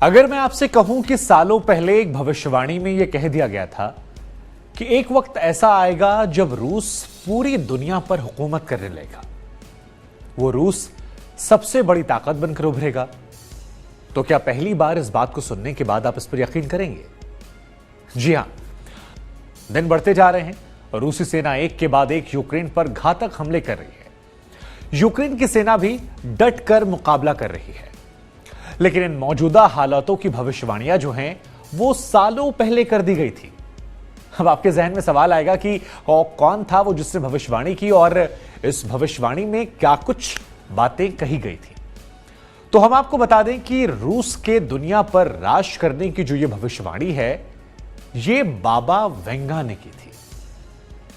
अगर मैं आपसे कहूं कि सालों पहले एक भविष्यवाणी में यह कह दिया गया था कि एक वक्त ऐसा आएगा जब रूस पूरी दुनिया पर हुकूमत करने लगेगा, वो रूस सबसे बड़ी ताकत बनकर उभरेगा, तो क्या पहली बार इस बात को सुनने के बाद आप इस पर यकीन करेंगे? जी हां, दिन बढ़ते जा रहे हैं और रूसी सेना एक के बाद एक यूक्रेन पर घातक हमले कर रही है। यूक्रेन की सेना भी डट कर मुकाबला कर रही है, लेकिन इन मौजूदा हालातों की भविष्यवाणियां जो हैं वो सालों पहले कर दी गई थी। अब आपके जहन में सवाल आएगा कि कौन था वो जिसने भविष्यवाणी की और इस भविष्यवाणी में क्या कुछ बातें कही गई थी। तो हम आपको बता दें कि रूस के दुनिया पर राज करने की जो ये भविष्यवाणी है, ये बाबा वेंगा ने की थी।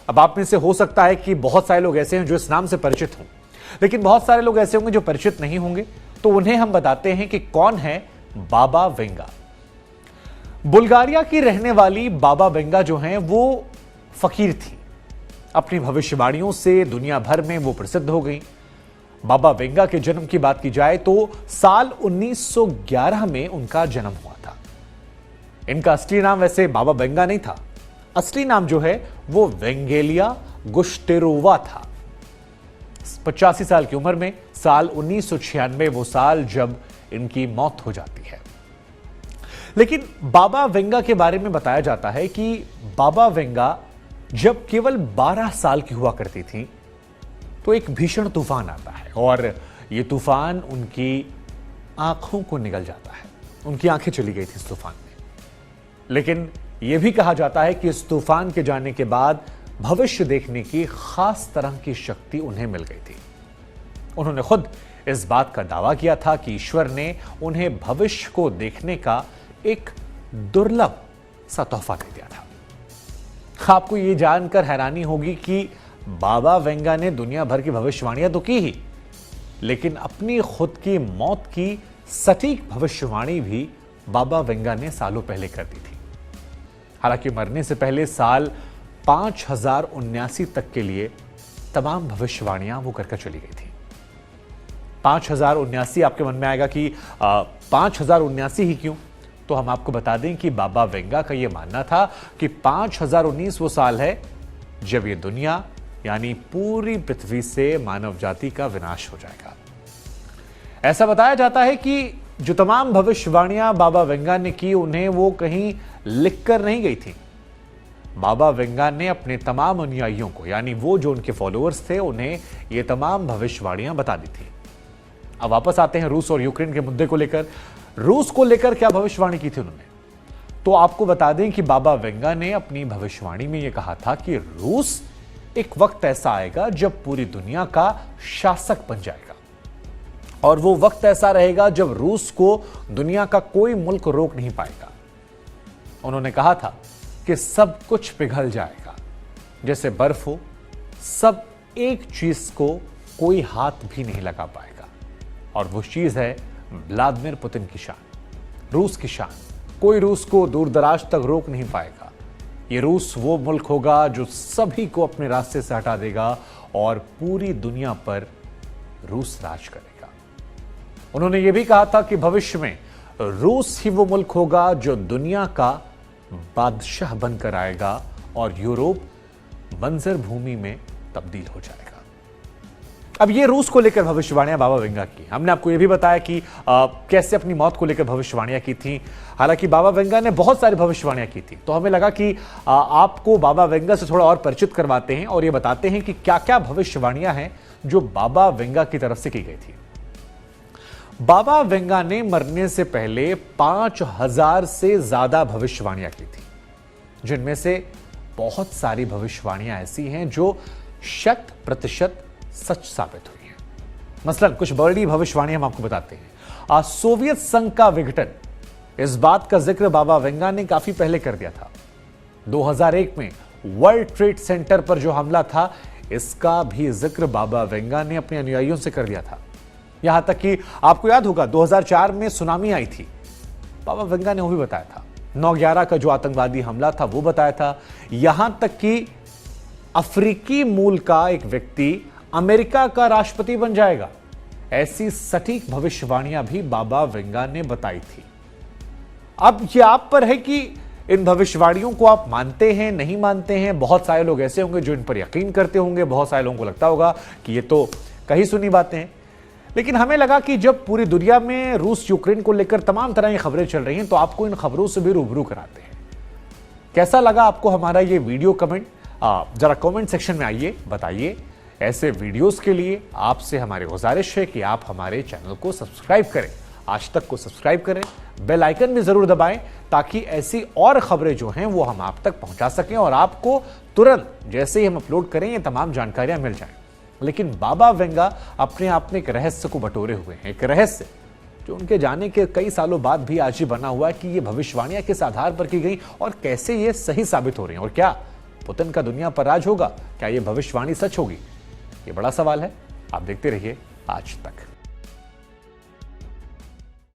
अब आप में से हो सकता है कि बहुत सारे लोग ऐसे हैं जो इस नाम से परिचित हों, लेकिन बहुत सारे लोग ऐसे होंगे जो परिचित नहीं होंगे, तो उन्हें हम बताते हैं कि कौन है बाबा वेंगा। बुल्गारिया की रहने वाली बाबा वेंगा जो हैं वो फकीर थी। अपनी भविष्यवाणियों से दुनिया भर में वो प्रसिद्ध हो गई। बाबा वेंगा के जन्म की बात की जाए तो साल 1911 में उनका जन्म हुआ था। इनका असली नाम वैसे बाबा वेंगा नहीं था, असली नाम जो है वो वेंगेलिया गुश्टेरोवा था। 85 साल की उम्र में साल 1996 वो साल जब इनकी मौत हो जाती है। लेकिन बाबा वेंगा के बारे में बताया जाता है कि बाबा वेंगा जब केवल 12 साल की हुआ करती थी तो एक भीषण तूफान आता है और यह तूफान उनकी आंखों को निगल जाता है। उनकी आंखें चली गई थी इस तूफान में। लेकिन यह भी कहा जाता है कि इस तूफान के जाने के बाद भविष्य देखने की खास तरह की शक्ति उन्हें मिल गई थी। उन्होंने खुद इस बात का दावा किया था कि ईश्वर ने उन्हें भविष्य को देखने का एक दुर्लभ सा तोहफा दे दिया था। आपको यह जानकर हैरानी होगी कि बाबा वेंगा ने दुनिया भर की भविष्यवाणियां तो की ही, लेकिन अपनी खुद की मौत की सटीक भविष्यवाणी भी बाबा वेंगा ने सालों पहले कर दी थी। हालांकि मरने से पहले साल 5079 तक के लिए तमाम भविष्यवाणियां वो करके चली गई थी। 5079, आपके मन में आएगा कि 5079 ही क्यों? तो हम आपको बता दें कि बाबा वेंगा का यह मानना था कि 5019 वो साल है जब ये दुनिया यानी पूरी पृथ्वी से मानव जाति का विनाश हो जाएगा। ऐसा बताया जाता है कि जो तमाम भविष्यवाणियां बाबा वेंगा ने की उन्हें वो कहीं लिखकर नहीं गई थी। बाबा वेंगा ने अपने तमाम अनुयायियों को, यानी वो जो उनके फॉलोअर्स थे, उन्हें ये तमाम भविष्यवाणियां बता दी थी। अब वापस आते हैं रूस और यूक्रेन के मुद्दे को लेकर। रूस को लेकर क्या भविष्यवाणी की थी उन्होंने? तो आपको बता दें कि बाबा वेंगा ने अपनी भविष्यवाणी में यह कहा था कि रूस एक वक्त ऐसा आएगा जब पूरी दुनिया का शासक बन जाएगा, और वो वक्त ऐसा रहेगा जब रूस को दुनिया का कोई मुल्क रोक नहीं पाएगा। उन्होंने कहा था कि सब कुछ पिघल जाएगा, जैसे बर्फ हो, सब एक चीज को कोई हाथ भी नहीं लगा पाएगा, और वो चीज है व्लादिमीर पुतिन की शान, रूस की शान। कोई रूस को दूर दराज तक रोक नहीं पाएगा। ये रूस वो मुल्क होगा जो सभी को अपने रास्ते से हटा देगा और पूरी दुनिया पर रूस राज करेगा। उन्होंने ये भी कहा था कि भविष्य में रूस ही वो मुल्क होगा जो दुनिया का बादशाह बनकर आएगा और यूरोप बंजर भूमि में तब्दील हो जाएगा। अब ये रूस को लेकर भविष्यवाणियां बाबा वेंगा की। हमने आपको यह भी बताया कि कैसे अपनी मौत को लेकर भविष्यवाणियां की थी। हालांकि बाबा वेंगा ने बहुत सारी भविष्यवाणियां की थी, तो हमें लगा कि आपको बाबा वेंगा से थोड़ा और परिचित करवाते हैं और ये बताते हैं कि क्या क्या भविष्यवाणियां हैं जो बाबा वेंगा की तरफ से की गई थी। बाबा वेंगा ने मरने से पहले 5000 से ज्यादा भविष्यवाणियां की थी, जिनमें से बहुत सारी भविष्यवाणियां ऐसी हैं जो 100% सच साबित हुई है। मसलन कुछ बड़ी भविष्यवाणी हम आपको बताते हैं। सोवियत संघ का विघटन, इस बात का जिक्र बाबा वेंगा ने काफी पहले कर दिया था। 2001 में वर्ल्ड ट्रेड सेंटर पर जो हमला था, इसका भी जिक्र बाबा वेंगा ने अपने अनुयायियों से कर दिया था। यहां तक कि आपको याद होगा 2004 में सुनामी आई थी, बाबा वेंगा ने वो भी बताया था। 9/11 का जो आतंकवादी हमला था वो बताया था। यहां तक कि अफ्रीकी मूल का एक व्यक्ति अमेरिका का राष्ट्रपति बन जाएगा, ऐसी सटीक भविष्यवाणियां भी बाबा वेंगा ने बताई थी। अब ये आप पर है कि इन भविष्यवाणियों को आप मानते हैं, नहीं मानते हैं। बहुत सारे लोग ऐसे होंगे जो इन पर यकीन करते होंगे, बहुत सारे लोगों को लगता होगा कि ये तो कहीं सुनी बातें हैं। लेकिन हमें लगा कि जब पूरी दुनिया में रूस यूक्रेन को लेकर तमाम तरह की खबरें चल रही हैं, तो आपको इन खबरों से भी रूबरू कराते हैं। कैसा लगा आपको हमारा ये वीडियो? कमेंट जरा कमेंट सेक्शन में आइए, बताइए। ऐसे वीडियोस के लिए आपसे हमारी गुजारिश है कि आप हमारे चैनल को सब्सक्राइब करें, आज तक को सब्सक्राइब करें, बेल आइकन भी जरूर दबाएं, ताकि ऐसी और खबरें जो हैं वो हम आप तक पहुंचा सकें और आपको तुरंत जैसे ही हम अपलोड करें ये तमाम जानकारियां मिल जाएं। लेकिन बाबा वेंगा अपने आप में एक रहस्य को बटोरे हुए हैं, एक रहस्य जो उनके जाने के कई सालों बाद भी आज ही बना हुआ है कि ये भविष्यवाणियां किस आधार पर की गई और कैसे ये सही साबित हो रही हैं। और क्या पुतिन का दुनिया पर राज होगा? क्या ये भविष्यवाणी सच होगी? ये बड़ा सवाल है। आप देखते रहिए आज तक।